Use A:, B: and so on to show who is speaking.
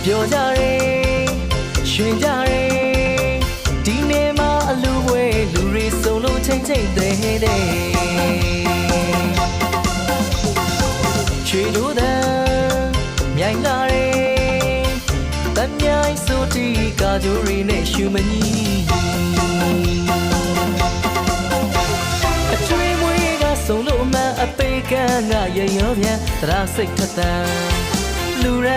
A: ပြောကြရဲရွှင်ကြရဲဒီနေ့မှအလူဝဲလူတွေစုံလို့ချိန်ချိန်သေးတဲ့ချွေတို့တန်းမြိုင်လာရဲတမ်းမြိုင်စိုးတီကာကြိုးရီနဲ့ရှူမကြီးအကျွေးမွေးကစုံလို့မှအပေကငါရရောပြန်သရစိတ်ထက်တန်လူရ